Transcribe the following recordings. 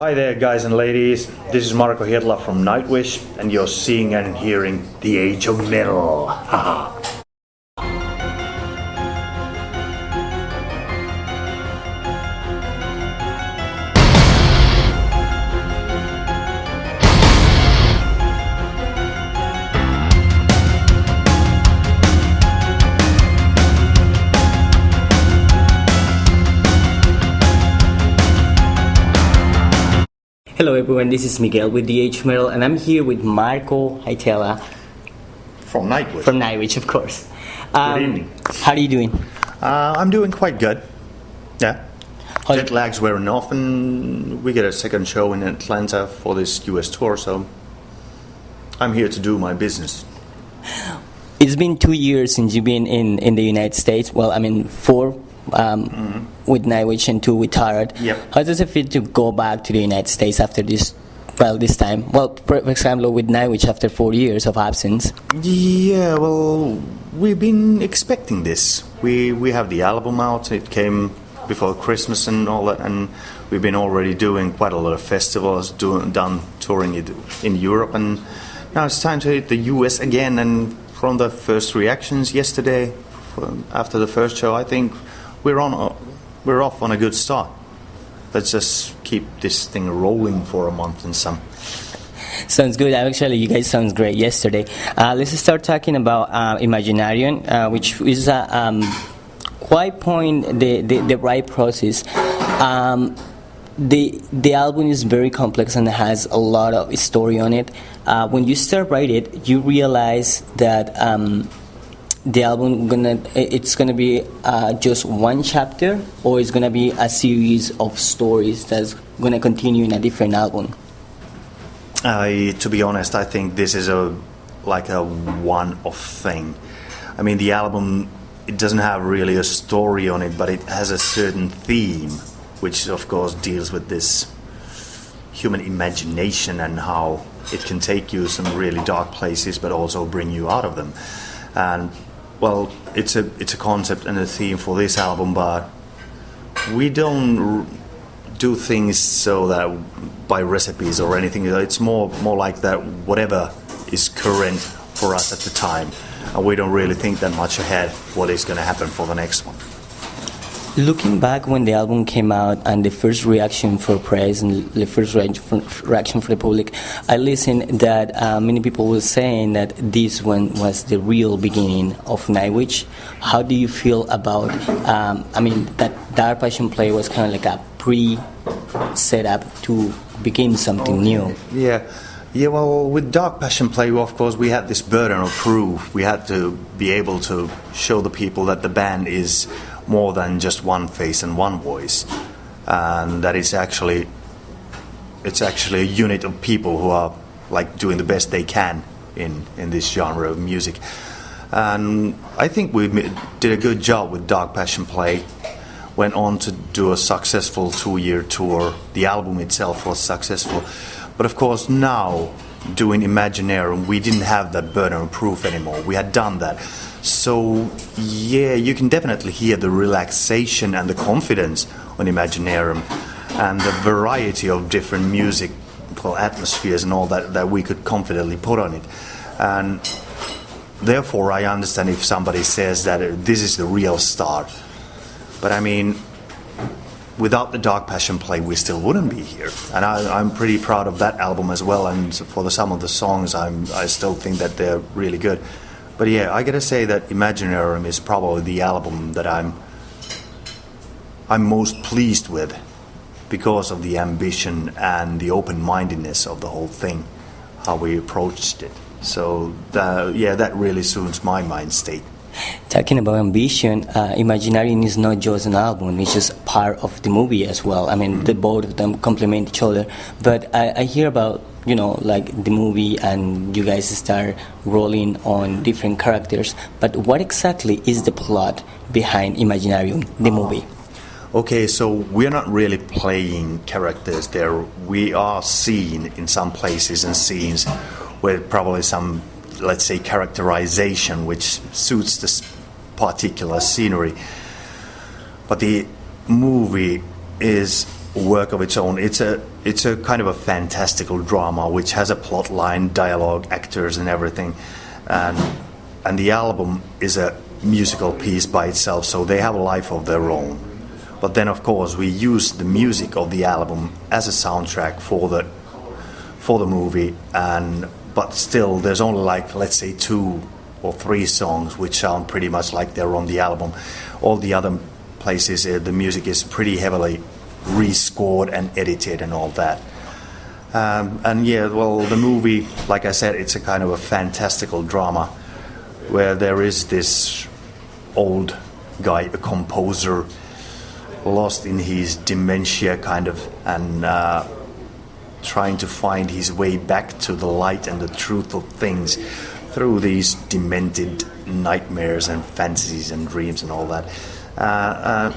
Hi there, guys and ladies. This is Marco Hietala from Nightwish, and you're seeing and hearing The Age of Metal. Haha. Hello everyone, this is Miguel with The Age of Metal, and I'm here with Marco Hietala From Nightwish. from Nightwish, of course. Good evening. How are you doing? I'm doing quite good. Yeah. How- Jet lag's wearing off, and we get a second show in Atlanta for this US tour, so I'm here to do my business. It's been 2 years since you've been in the United States. Well, I mean, 4 with Nightwish and 2 with Tarot. Yep. How does it feel to go back to the United States after this time? Well, for example, with Nightwish after 4 years of absence. Yeah, well, we've been expecting this. We have the album out. It came before Christmas and all that, and we've been already doing quite a lot of festivals, done touring it in Europe, and now it's time to hit the US again. And from the first reactions yesterday, after the first show, I think we're off on a good start. Let's just keep this thing rolling for a month and some. Sounds good. Actually, you guys sounds great yesterday. Let's start talking about Imaginaerum, which is quite point the right process. The album is very complex and has a lot of story on it. When you start writing it, you realize that the album it's gonna be just one chapter, or it's gonna be a series of stories that's gonna continue in a different album. To be honest, I think this is a one-off thing. I mean, the album, it doesn't have really a story on it, but it has a certain theme, which of course deals with this human imagination and how it can take you some really dark places, but also bring you out of them. And well, it's a concept and a theme for this album, but we don't do things so that by recipes or anything. It's more like that whatever is current for us at the time, and we don't really think that much ahead what is going to happen for the next one. Looking back when the album came out and the first reaction for press and the first reaction for the public, I listened that many people were saying that this one was the real beginning of Nightwish. How do you feel about, that Dark Passion Play was kind of like a pre-setup to begin something new? Yeah, well, with Dark Passion Play, of course, we had this burden of proof. We had to be able to show the people that the band is more than just one face and one voice, and that it's actually a unit of people who are like doing the best they can in this genre of music. And I think we did a good job with Dark Passion Play. Went on to do a successful 2-year tour. The album itself was successful, but of course now doing Imaginaerum, we didn't have that burden of proof anymore. We had done that. So yeah, you can definitely hear the relaxation and the confidence on Imaginaerum, and the variety of different musical atmospheres and all that we could confidently put on it. And therefore I understand if somebody says that this is the real start. But I mean, without the Dark Passion Play, we still wouldn't be here. And I'm pretty proud of that album as well. And for some of the songs, I still think that they're really good. But yeah, I gotta say that Imaginaerum is probably the album that I'm most pleased with, because of the ambition and the open-mindedness of the whole thing, how we approached it. So that really suits my mind state. Talking about ambition, Imaginaerum is not just an album, it's just part of the movie as well. I mean, the both of them complement each other. But I hear about, like the movie, and you guys start rolling on different characters. But what exactly is the plot behind Imaginaerum, the movie? Okay, so we're not really playing characters there. We are seen in some places and scenes with probably some, let's say, characterization which suits this particular scenery. But the movie is work of its own. It's a kind of a fantastical drama which has a plot line, dialogue, actors, and everything, and the album is a musical piece by itself, so they have a life of their own. But then, of course, we use the music of the album as a soundtrack for the movie, but still, there's only like, let's say, 2 or 3 songs which sound pretty much like they're on the album. All the other places, the music is pretty heavily rescored and edited and all that. And yeah, well, the movie, like I said, it's a kind of a fantastical drama where there is this old guy, a composer, lost in his dementia kind of, and trying to find his way back to the light and the truth of things through these demented nightmares and fantasies and dreams and all that.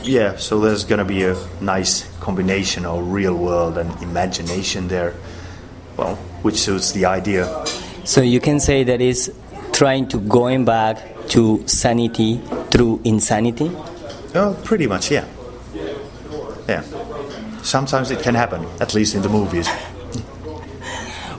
Yeah, so there's going to be a nice combination of real world and imagination there, well, which suits the idea. So you can say that is trying to going back to sanity through insanity? Oh, pretty much, yeah. Yeah. Sometimes it can happen, at least in the movies.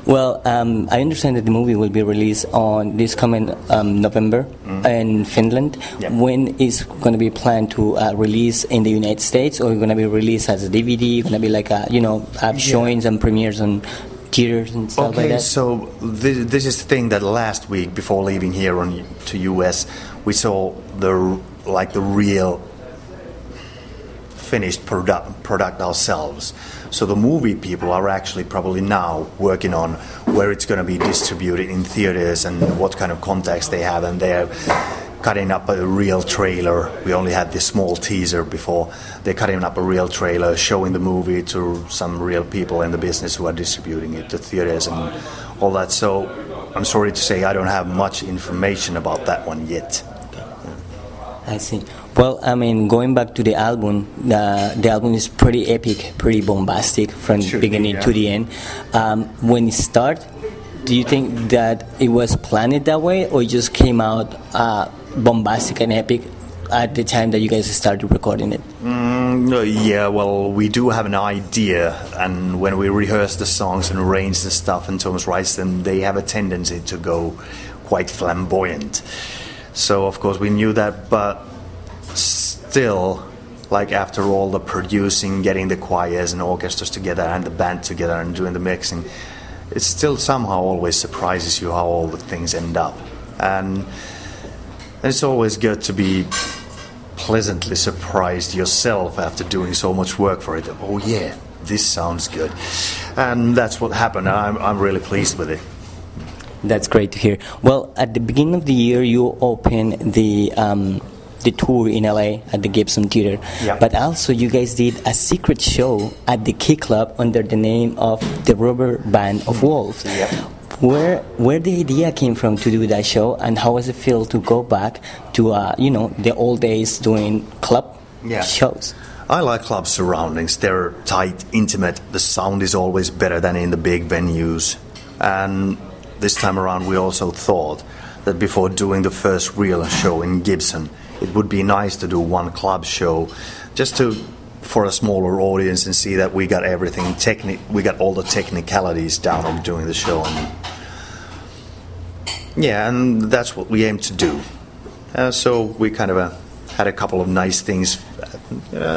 Well, I understand that the movie will be released on this coming November in Finland. Yeah. When is going to be planned to release in the United States, or going to be released as a DVD? Going to be like have showings and premieres on theaters and stuff like that? So this is the thing that last week before leaving here to US, we saw the real finished product ourselves. So the movie people are actually probably now working on where it's going to be distributed in theaters and what kind of contacts they have, and they're cutting up a real trailer. We only had this small teaser before. They're cutting up a real trailer, showing the movie to some real people in the business who are distributing it to theaters and all that. So I'm sorry to say I don't have much information about that one yet. I see. Well, I mean, going back to the album, the album is pretty epic, pretty bombastic from the beginning to the end. When it started, do you think that it was planned that way, or it just came out bombastic and epic at the time that you guys started recording it? Yeah, well, we do have an idea, and when we rehearse the songs and arrange the stuff and Thomas writes them, they have a tendency to go quite flamboyant. So, of course, we knew that, but still, like after all the producing, getting the choirs and orchestras together and the band together and doing the mixing, it still somehow always surprises you how all the things end up. And it's always good to be pleasantly surprised yourself after doing so much work for it. Oh yeah, this sounds good. And that's what happened. I'm really pleased with it. That's great to hear. Well, at the beginning of the year, you opened the tour in LA at the Gibson Theater. Yeah. But also, you guys did a secret show at the Key Club under the name of the Rubber Band of Wolves. Yep. Where the idea came from to do that show, and how was it feel to go back to the old days doing club shows? I like club surroundings. They're tight, intimate. The sound is always better than in the big venues. And this time around, we also thought that before doing the first real show in Gibson, it would be nice to do one club show, just for a smaller audience and see that we got everything we got all the technicalities down of doing the show. And that's what we aim to do. So we kind of had a couple of nice things,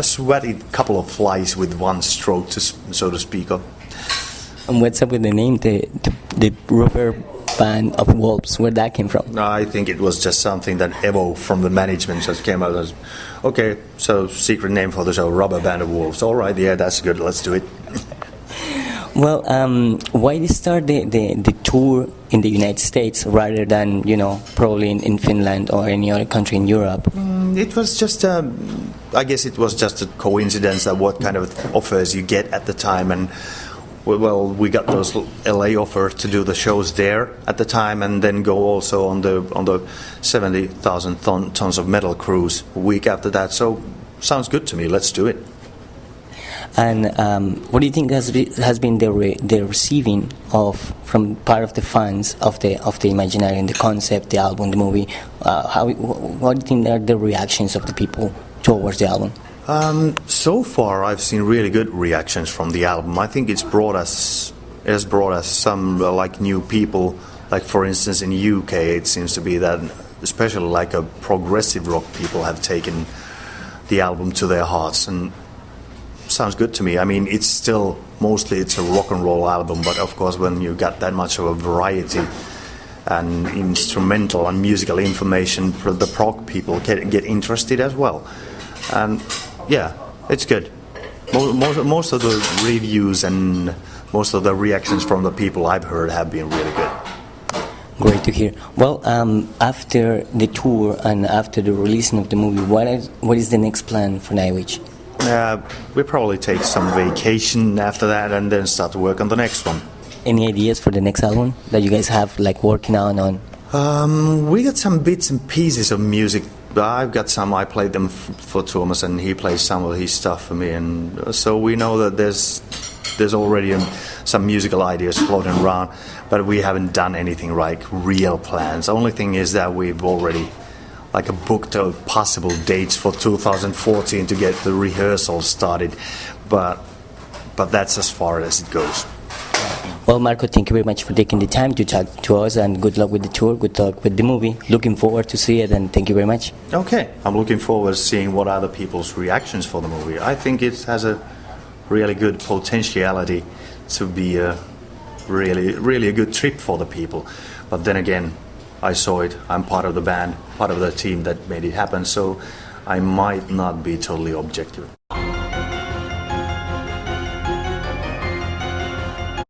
sweaty couple of flies with one stroke, so to speak of. And what's up with the name, the Rubber Band of Wolves? Where that came from? I think it was just something that Evo from the management just came out as, okay, so secret name for the show, Rubber Band of Wolves. All right, yeah, that's good. Let's do it. Well, why did you start the tour in the United States rather than probably in Finland or any other country in Europe? It was just, I guess it was just a coincidence that what kind of offers you get at the time, and well, we got those LA offers to do the shows there at the time, and then go also on the 70,000 tons of metal cruise a week after that. So sounds good to me. Let's do it. And what do you think has been the receiving from part of the fans of the Imaginaerum, the concept, the album, the movie? What do you think are the reactions of the people towards the album? So far, I've seen really good reactions from the album. I think it has brought us some like new people. Like for instance, in UK, it seems to be that especially like a progressive rock people have taken the album to their hearts, and sounds good to me. I mean, it's still mostly it's a rock and roll album, but of course, when you got that much of a variety and instrumental and musical information, the prog people get interested as well. And yeah, it's good. Most of the reviews and most of the reactions from the people I've heard have been really good. Great to hear. Well, after the tour and after the releasing of the movie, what is the next plan for Nightwish? We'll probably take some vacation after that and then start to work on the next one. Any ideas for the next album that you guys have like working on? We got some bits and pieces of music. I've got some. I played them for Thomas, and he plays some of his stuff for me. And so we know that there's already some musical ideas floating around, but we haven't done anything like real plans. The only thing is that we've already like booked possible dates for 2014 to get the rehearsals started, but that's as far as it goes. Well, Marco, thank you very much for taking the time to talk to us, and good luck with the tour, good luck with the movie. Looking forward to see it, and thank you very much. Okay, I'm looking forward to seeing what other people's reactions for the movie. I think it has a really good potentiality to be a really a good trip for the people. But then again, I saw it. I'm part of the band, part of the team that made it happen, so I might not be totally objective.